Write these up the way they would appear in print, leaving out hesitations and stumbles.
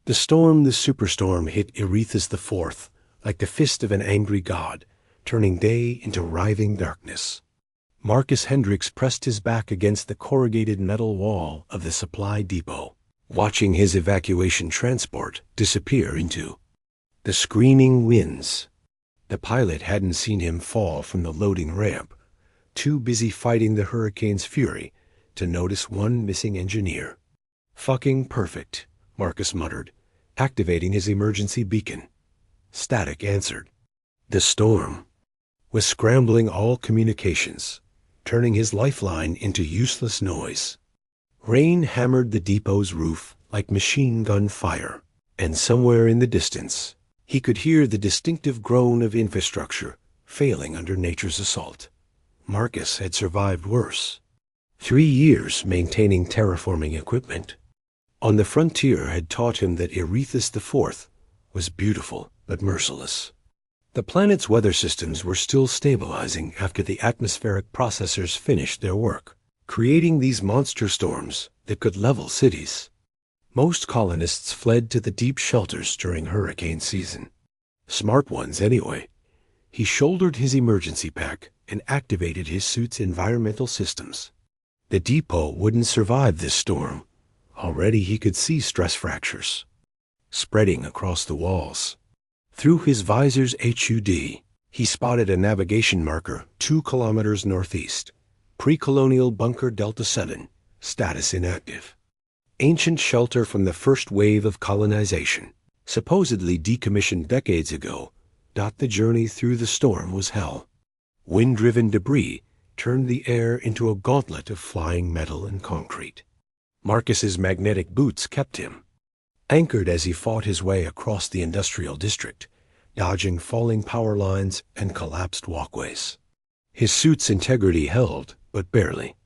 The superstorm hit Erethus IV like the fist of an angry god, turning day into writhing darkness. Marcus Hendricks pressed his back against the corrugated metal wall of the supply depot, watching his evacuation transport disappear into the screaming winds. The pilot hadn't seen him fall from the loading ramp, too busy fighting the hurricane's fury to notice one missing engineer. "Fucking perfect," Marcus muttered, activating his emergency beacon. Static answered. The storm was scrambling all communications, turning his lifeline into useless noise. Rain hammered the depot's roof like machine gun fire, and somewhere in the distance, he could hear the distinctive groan of infrastructure failing under nature's assault. Marcus had survived worse. 3 years maintaining terraforming equipment on the frontier had taught him that Erethus IV was beautiful but merciless. The planet's weather systems were still stabilizing after the atmospheric processors finished their work, creating these monster storms that could level cities. Most colonists fled to the deep shelters during hurricane season. Smart ones, anyway. He shouldered his emergency pack and activated his suit's environmental systems. The depot wouldn't survive this storm. Already he could see stress fractures spreading across the walls. Through his visor's HUD, he spotted a navigation marker 2 kilometers northeast. Pre-colonial bunker Delta 7, status inactive. Ancient shelter from the first wave of colonization, supposedly decommissioned decades ago. The journey through the storm was hell. Wind-driven debris turned the air into a gauntlet of flying metal and concrete. Marcus's magnetic boots kept him anchored as he fought his way across the industrial district, dodging falling power lines and collapsed walkways. His suit's integrity held, but barely.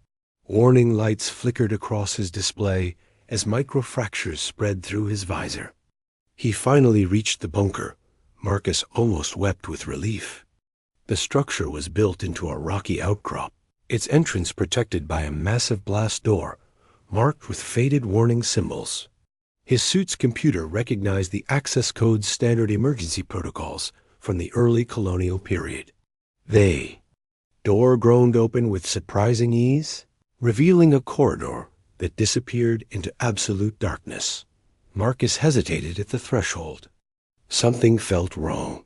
Warning lights flickered across his display as microfractures spread through his visor. He finally reached the bunker. Marcus almost wept with relief. The structure was built into a rocky outcrop, its entrance protected by a massive blast door marked with faded warning symbols. His suit's computer recognized the access code's standard emergency protocols from the early colonial period. Door groaned open with surprising ease, revealing a corridor that disappeared into absolute darkness. Marcus hesitated at the threshold. Something felt wrong.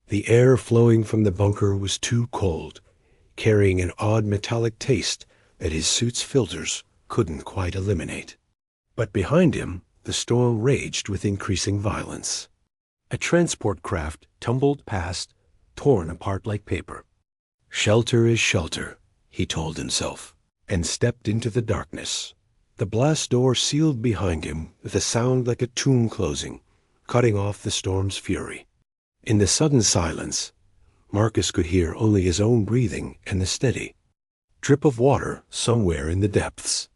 The air flowing from the bunker was too cold, carrying an odd metallic taste that his suit's filters couldn't quite eliminate. But behind him, the storm raged with increasing violence. A transport craft tumbled past, torn apart like paper. Shelter is shelter, he told himself, and stepped into the darkness. The blast door sealed behind him with a sound like a tomb closing, cutting off the storm's fury. In the sudden silence, Marcus could hear only his own breathing and the steady drip of water somewhere in the depths.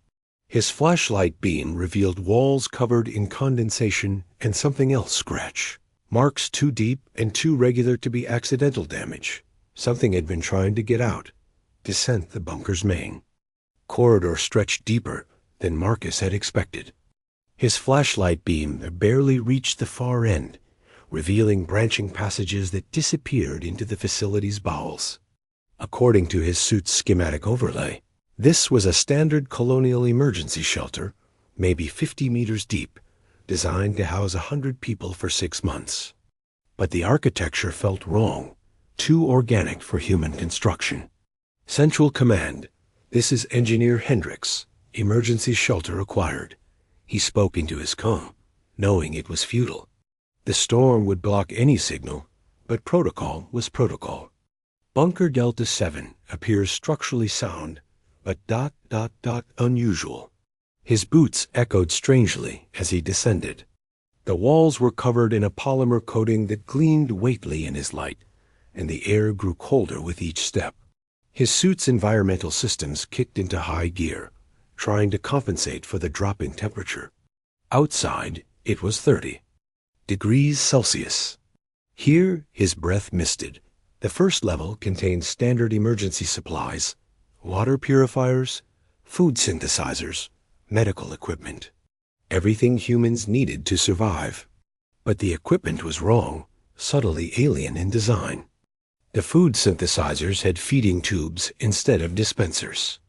His flashlight beam revealed walls covered in condensation and something else scratch. Marks too deep and too regular to be accidental damage. Something had been trying to get out, descent the bunker's main. Corridor stretched deeper than Marcus had expected. His flashlight beam barely reached the far end, revealing branching passages that disappeared into the facility's bowels. According to his suit's schematic overlay, this was a standard colonial emergency shelter, maybe 50 meters deep, designed to house 100 people for 6 months. But the architecture felt wrong, too organic for human construction. Central Command, this is Engineer Hendricks, emergency shelter acquired. He spoke into his comm, knowing it was futile. The storm would block any signal, but protocol was protocol. Bunker Delta 7 appears structurally sound, but unusual. His boots echoed strangely as he descended. The walls were covered in a polymer coating that gleamed weightly in his light, and the air grew colder with each step. His suit's environmental systems kicked into high gear, trying to compensate for the dropping temperature. Outside, it was 30 degrees Celsius. Here, his breath misted. The first level contained standard emergency supplies, water purifiers, food synthesizers, medical equipment. everything humans needed to survive. But the equipment was wrong, subtly alien in design. The food synthesizers had feeding tubes instead of dispensers.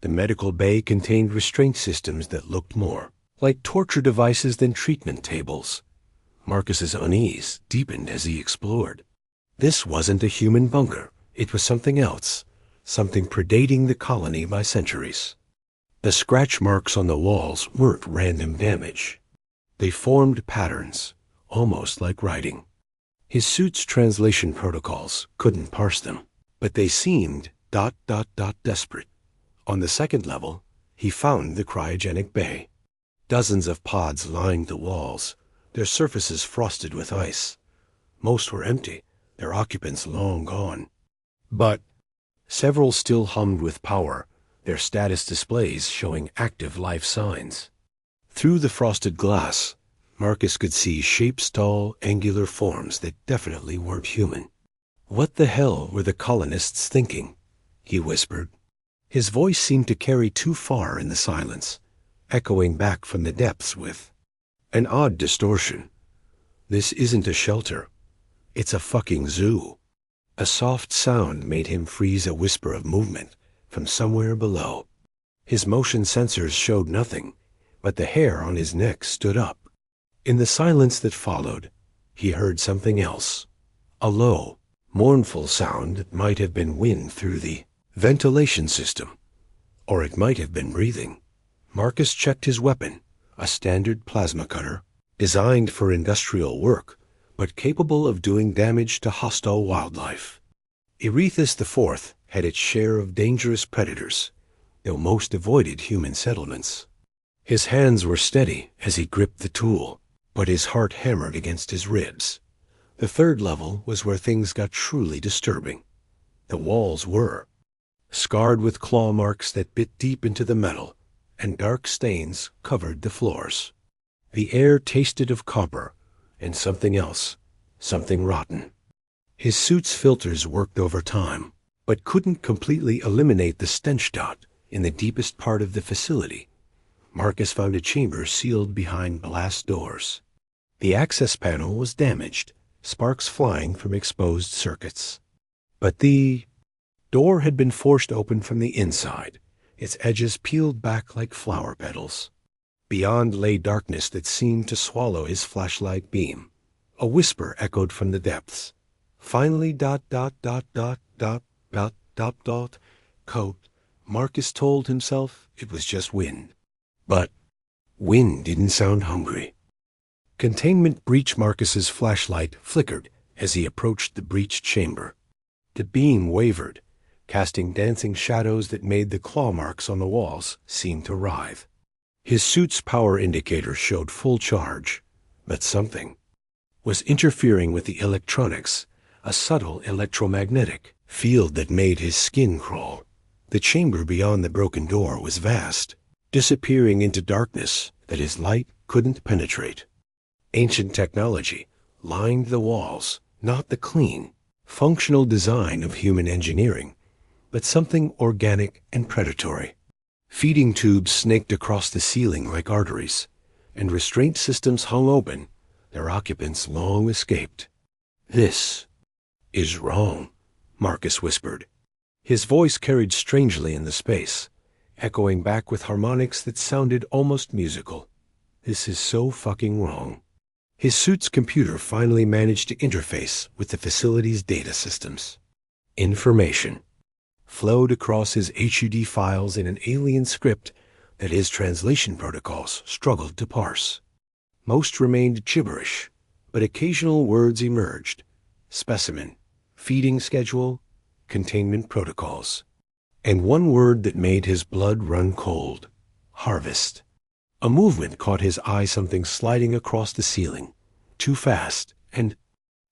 The medical bay contained restraint systems that looked more like torture devices than treatment tables. Marcus's unease deepened as he explored. This wasn't a human bunker. It was something else, something predating the colony by centuries. The scratch marks on the walls weren't random damage. They formed patterns, almost like writing. His suit's translation protocols couldn't parse them, but they seemed ... desperate. On the second level, he found the cryogenic bay. Dozens of pods lined the walls, their surfaces frosted with ice. Most were empty, their occupants long gone. But several still hummed with power, their status displays showing active life signs. Through the frosted glass, Marcus could see shapes, tall, angular forms that definitely weren't human. "What the hell were the colonists thinking?" he whispered. His voice seemed to carry too far in the silence, echoing back from the depths with an odd distortion. "This isn't a shelter. It's a fucking zoo." A soft sound made him freeze a whisper of movement from somewhere below. His motion sensors showed nothing, but the hair on his neck stood up. In the silence that followed, he heard something else. A low, mournful sound that might have been wind through the ventilation system, or it might have been breathing. Marcus checked his weapon, a standard plasma cutter, designed for industrial work, but capable of doing damage to hostile wildlife. Erethus IV had its share of dangerous predators, though most avoided human settlements. His hands were steady as he gripped the tool, but his heart hammered against his ribs. The third level was where things got truly disturbing. The walls were scarred with claw marks that bit deep into the metal, and dark stains covered the floors. The air tasted of copper and something else, something rotten. His suit's filters worked overtime, but couldn't completely eliminate the stench dot in the deepest part of the facility. Marcus found a chamber sealed behind glass doors. The access panel was damaged, sparks flying from exposed circuits. But the door had been forced open from the inside, its edges peeled back like flower petals. Beyond lay darkness that seemed to swallow his flashlight beam. A whisper echoed from the depths. Finally ... Coat. Marcus told himself it was just wind. But wind didn't sound hungry. Containment breach. Marcus's flashlight flickered as he approached the breached chamber. The beam wavered, casting dancing shadows that made the claw marks on the walls seem to writhe. His suit's power indicator showed full charge, but something was interfering with the electronics, a subtle electromagnetic field that made his skin crawl. The chamber beyond the broken door was vast, disappearing into darkness that his light couldn't penetrate. Ancient technology lined the walls, not the clean, functional design of human engineering, but something organic and predatory. Feeding tubes snaked across the ceiling like arteries, and restraint systems hung open, their occupants long escaped. "This is wrong," Marcus whispered. His voice carried strangely in the space, echoing back with harmonics that sounded almost musical. "This is so fucking wrong." His suit's computer finally managed to interface with the facility's data systems. Information flowed across his HUD files in an alien script that his translation protocols struggled to parse. Most remained gibberish, but occasional words emerged: specimen, feeding schedule, containment protocols. And one word that made his blood run cold: harvest. A movement caught his eye, something sliding across the ceiling, too fast and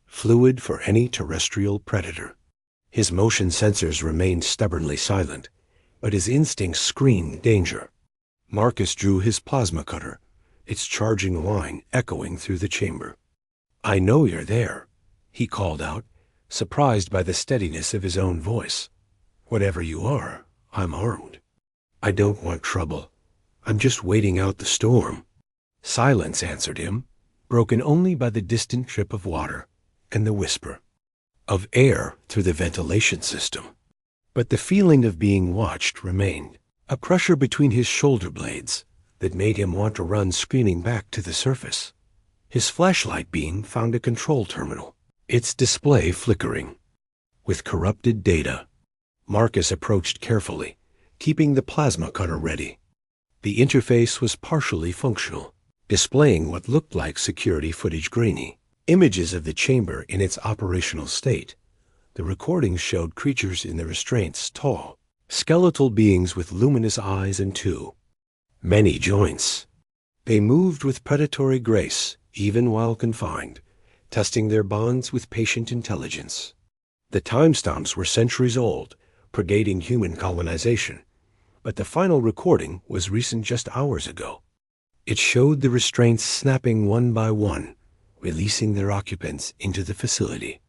fluid for any terrestrial predator. His motion sensors remained stubbornly silent, but his instincts screamed danger. Marcus drew his plasma cutter, its charging whine echoing through the chamber. "I know you're there," he called out, surprised by the steadiness of his own voice. "Whatever you are, I'm armed. I don't want trouble. I'm just waiting out the storm." Silence answered him, broken only by the distant drip of water and the whisper of air through the ventilation system. But the feeling of being watched remained, a pressure between his shoulder blades that made him want to run screaming back to the surface. His flashlight beam found a control terminal, its display flickering with corrupted data. Marcus approached carefully, keeping the plasma cutter ready. The interface was partially functional, displaying what looked like security footage grainy images of the chamber in its operational state. The recordings showed creatures in the restraints tall, skeletal beings with luminous eyes and many joints. They moved with predatory grace, even while confined, testing their bonds with patient intelligence. The timestamps were centuries old, predating human colonization, but the final recording was recent, just hours ago. It showed the restraints snapping one by one, releasing their occupants into the facility.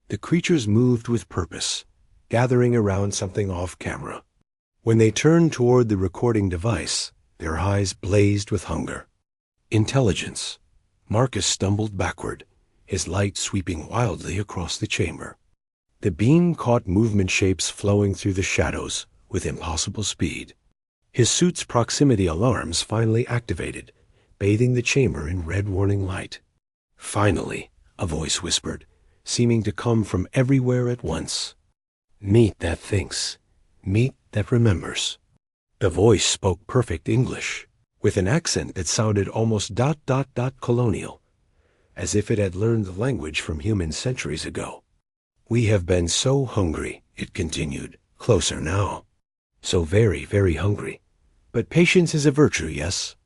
The creatures moved with purpose, gathering around something off camera. When they turned toward the recording device, their eyes blazed with hunger. Intelligence. Marcus stumbled backward, his light sweeping wildly across the chamber. The beam caught movement shapes flowing through the shadows with impossible speed. His suit's proximity alarms finally activated, bathing the chamber in red warning light. Finally, a voice whispered, seeming to come from everywhere at once. Meet that thinks. Meet that remembers. The voice spoke perfect English, with an accent that sounded almost colonial, as if it had learned the language from humans centuries ago. We have been so hungry, it continued, closer now. So very, very hungry. But patience is a virtue, yes?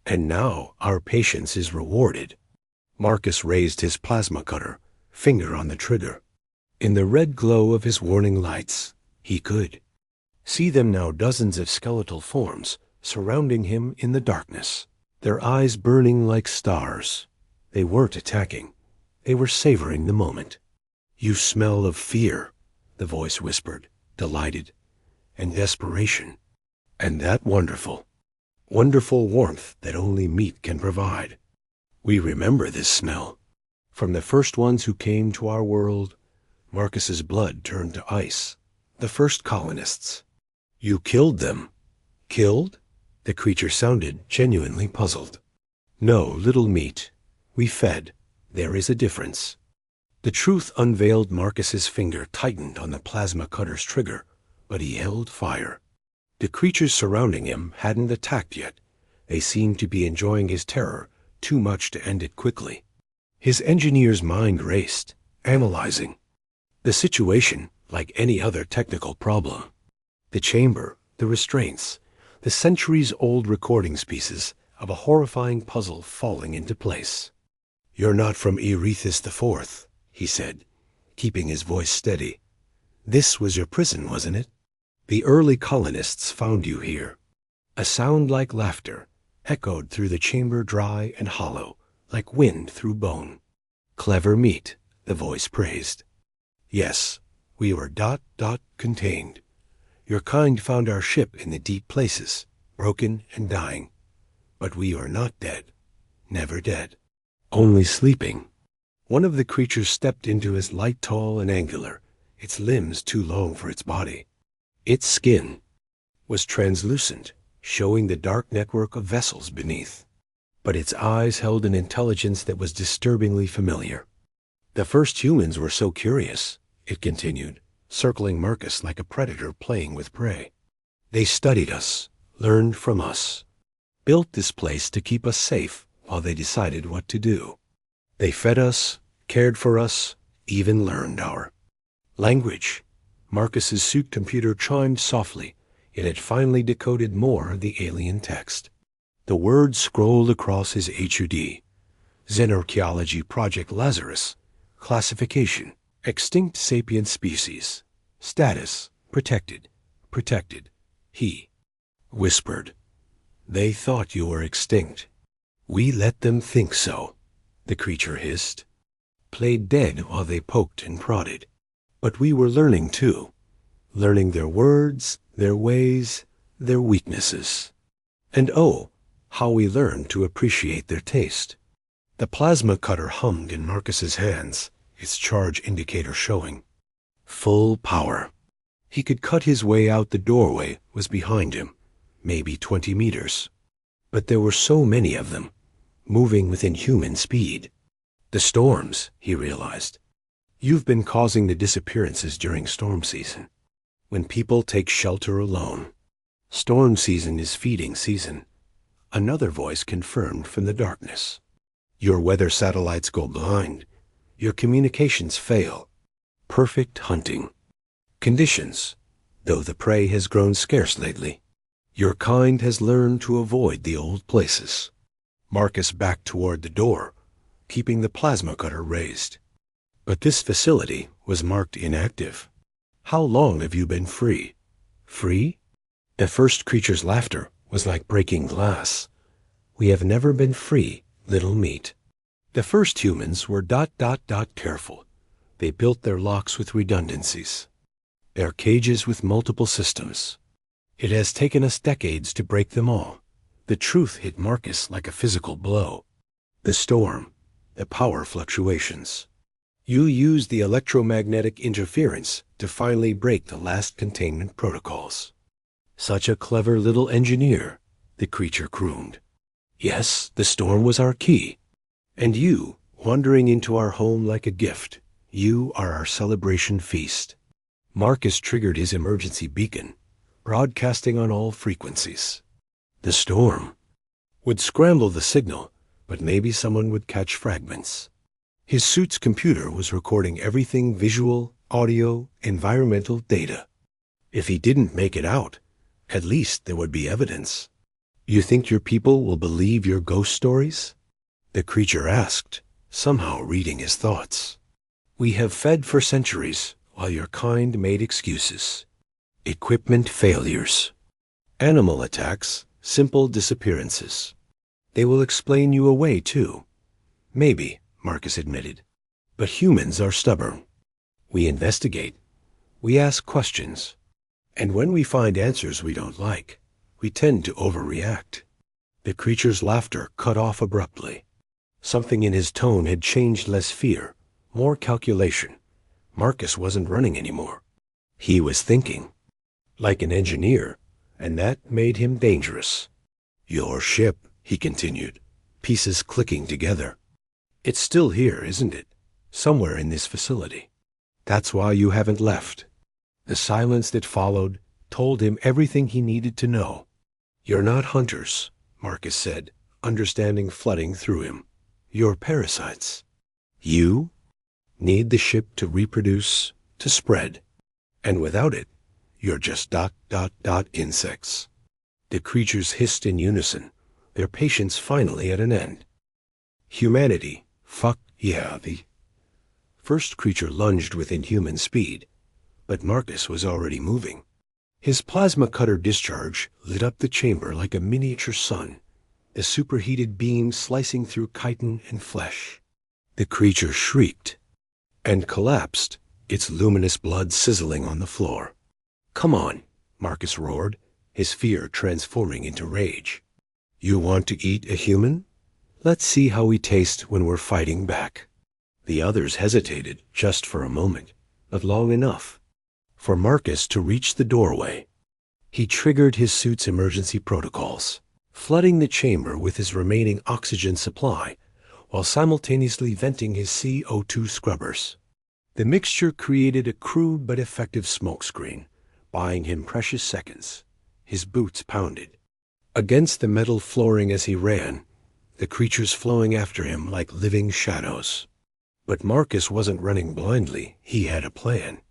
And now our patience is rewarded. Marcus raised his plasma cutter, finger on the trigger. In the red glow of his warning lights, he could see them now, dozens of skeletal forms surrounding him in the darkness, their eyes burning like stars. They weren't attacking. They were savoring the moment. You smell of fear, the voice whispered, delighted, and desperation, and that wonderful, wonderful warmth that only meat can provide. We remember this smell. From the first ones who came to our world, Marcus's blood turned to ice. The first colonists. You killed them. Killed? The creature sounded genuinely puzzled. No, little meat. We fed. There is a difference. The truth unveiled. Marcus's finger tightened on the plasma cutter's trigger, but he held fire. The creatures surrounding him hadn't attacked yet. They seemed to be enjoying his terror too much to end it quickly. His engineer's mind raced, analyzing the situation like any other technical problem. The chamber, the restraints, the centuries-old recordings pieces of a horrifying puzzle falling into place. You're not from Erethus IV, he said, keeping his voice steady. This was your prison, wasn't it? The early colonists found you here. A sound like laughter echoed through the chamber, dry and hollow, like wind through bone. Clever meat, the voice praised. Yes, we were contained. Your kind found our ship in the deep places, broken and dying. But we are not dead, never dead, only sleeping. One of the creatures stepped into his light, tall and angular, its limbs too long for its body. Its skin was translucent, showing the dark network of vessels beneath. But its eyes held an intelligence that was disturbingly familiar. The first humans were so curious, it continued, circling Marcus like a predator playing with prey. They studied us, learned from us, built this place to keep us safe while they decided what to do. They fed us, cared for us, even learned our language. Marcus's suit computer chimed softly. It had finally decoded more of the alien text. The words scrolled across his HUD. Xenorchaeology Project Lazarus. Classification. Extinct sapient species. Status. Protected. Protected. He whispered. They thought you were extinct. We let them think so, the creature hissed. Played dead while they poked and prodded. But we were learning too. Learning their words, their ways, their weaknesses. And oh, how we learn to appreciate their taste. The plasma cutter hummed in Marcus's hands, its charge indicator showing. Full power. He could cut his way out. The doorway was behind him, maybe 20 meters. But there were so many of them, moving with inhuman speed. The storms, he realized. You've been causing the disappearances during storm season, when people take shelter alone. Storm season is feeding season. Another voice confirmed from the darkness. Your weather satellites go blind. Your communications fail. Perfect hunting conditions, though the prey has grown scarce lately. Your kind has learned to avoid the old places. Marcus backed toward the door, keeping the plasma cutter raised. But this facility was marked inactive. How long have you been free? Free? The first creature's laughter was like breaking glass. We have never been free, little meat. The first humans were ... careful. They built their locks with redundancies. Their cages with multiple systems. It has taken us decades to break them all. The truth hit Marcus like a physical blow. The storm, the power fluctuations. You used the electromagnetic interference to finally break the last containment protocols. Such a clever little engineer, the creature crooned. Yes, the storm was our key. And you, wandering into our home like a gift, you are our celebration feast. Marcus triggered his emergency beacon, broadcasting on all frequencies. The storm would scramble the signal, but maybe someone would catch fragments. His suit's computer was recording everything: visual, audio, environmental data. If he didn't make it out, at least there would be evidence. You think your people will believe your ghost stories? The creature asked, somehow reading his thoughts. We have fed for centuries, while your kind made excuses. Equipment failures. Animal attacks, simple disappearances. They will explain you away, too. Maybe, Marcus admitted. But humans are stubborn. We investigate. We ask questions. And when we find answers we don't like, we tend to overreact. The creature's laughter cut off abruptly. Something in his tone had changed. Less fear, more calculation. Marcus wasn't running anymore. He was thinking. Like an engineer, and that made him dangerous. Your ship, he continued, pieces clicking together. It's still here, isn't it? Somewhere in this facility. That's why you haven't left. The silence that followed told him everything he needed to know. You're not hunters, Marcus said, understanding flooding through him. You're parasites. You need the ship to reproduce, to spread. And without it, you're just ... insects. The creatures hissed in unison, their patience finally at an end. Humanity, fuck yeah. The first creature lunged with inhuman speed, but Marcus was already moving. His plasma cutter discharge lit up the chamber like a miniature sun, the superheated beam slicing through chitin and flesh. The creature shrieked and collapsed, its luminous blood sizzling on the floor. Come on, Marcus roared, his fear transforming into rage. You want to eat a human? Let's see how we taste when we're fighting back. The others hesitated just for a moment, but long enough for Marcus to reach the doorway. He triggered his suit's emergency protocols, flooding the chamber with his remaining oxygen supply, while simultaneously venting his CO2 scrubbers. The mixture created a crude but effective smokescreen, buying him precious seconds. His boots pounded against the metal flooring as he ran, the creatures flowing after him like living shadows. But Marcus wasn't running blindly. He had a plan.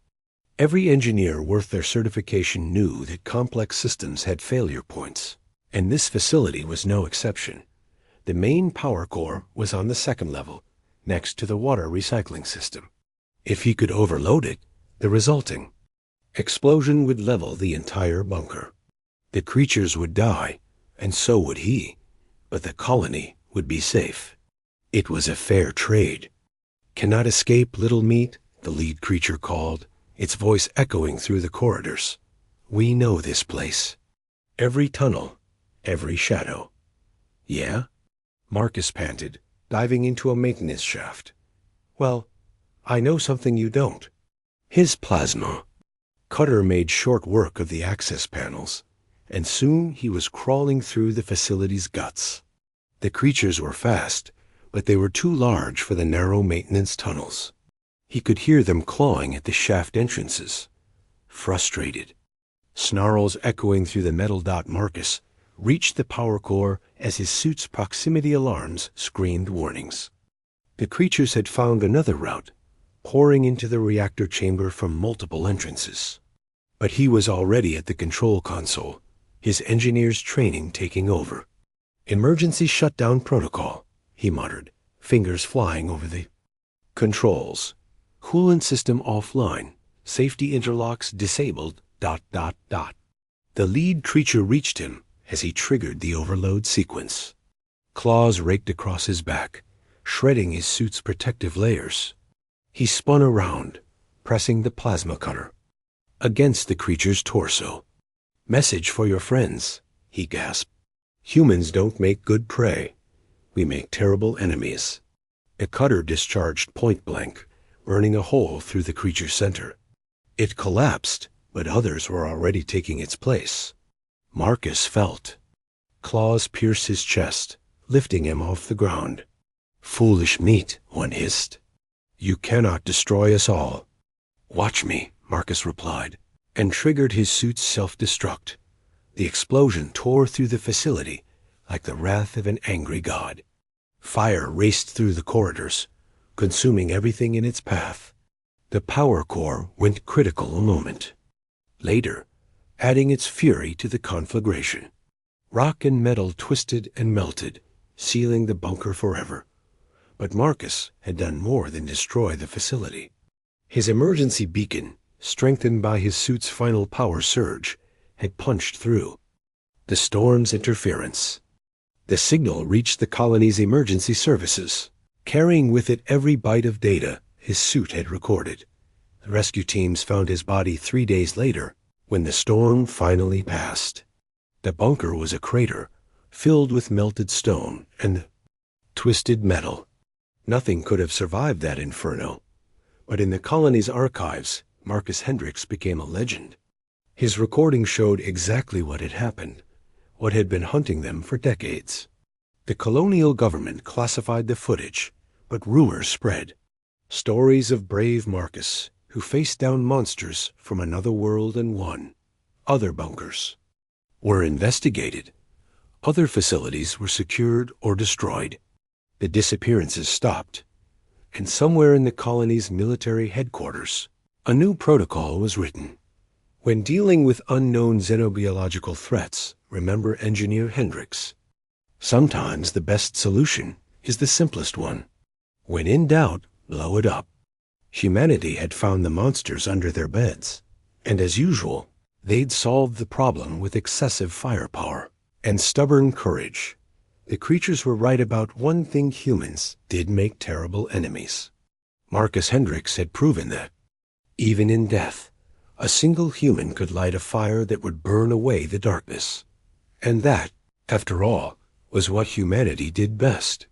Every engineer worth their certification knew that complex systems had failure points, and this facility was no exception. The main power core was on the second level, next to the water recycling system. If he could overload it, the resulting explosion would level the entire bunker. The creatures would die, and so would he, but the colony would be safe. It was a fair trade. Cannot escape, little meat, the lead creature called, its voice echoing through the corridors. We know this place. Every tunnel, every shadow. Yeah? Marcus panted, diving into a maintenance shaft. Well, I know something you don't. His plasma. Cutter made short work of the access panels, and soon he was crawling through the facility's guts. The creatures were fast, but they were too large for the narrow maintenance tunnels. He could hear them clawing at the shaft entrances. Frustrated. Snarls echoing through the metal. Marcus reached the power core as his suit's proximity alarms screamed warnings. The creatures had found another route, pouring into the reactor chamber from multiple entrances. But he was already at the control console, his engineer's training taking over. Emergency shutdown protocol, he muttered, fingers flying over the controls. Coolant system offline, safety interlocks disabled, ... The lead creature reached him as he triggered the overload sequence. Claws raked across his back, shredding his suit's protective layers. He spun around, pressing the plasma cutter against the creature's torso. Message for your friends, he gasped. Humans don't make good prey. We make terrible enemies. A cutter discharged point blank, burning a hole through the creature's center. It collapsed, but others were already taking its place. Marcus felt. Claws pierced his chest, lifting him off the ground. Foolish meat, one hissed. You cannot destroy us all. Watch me, Marcus replied, and triggered his suit's self-destruct. The explosion tore through the facility like the wrath of an angry god. Fire raced through the corridors, consuming everything in its path. The power core went critical a moment. Later, adding its fury to the conflagration. Rock and metal twisted and melted, sealing the bunker forever. But Marcus had done more than destroy the facility. His emergency beacon, strengthened by his suit's final power surge, had punched through. The storm's interference. The signal reached the colony's emergency services, carrying with it every byte of data his suit had recorded. The rescue teams found his body 3 days later, when the storm finally passed. The bunker was a crater, filled with melted stone and twisted metal. Nothing could have survived that inferno. But in the colony's archives, Marcus Hendricks became a legend. His recording showed exactly what had happened, what had been hunting them for decades. The colonial government classified the footage, but rumors spread. Stories of brave Marcus, who faced down monsters from another world and won. Other bunkers were investigated. Other facilities were secured or destroyed. The disappearances stopped. And somewhere in the colony's military headquarters, a new protocol was written. When dealing with unknown xenobiological threats, remember Engineer Hendricks. Sometimes the best solution is the simplest one. When in doubt, blow it up. Humanity had found the monsters under their beds, and as usual, they'd solved the problem with excessive firepower and stubborn courage. The creatures were right about one thing: humans did make terrible enemies. Marcus Hendricks had proven that. Even in death, a single human could light a fire that would burn away the darkness. And that, after all, was what humanity did best.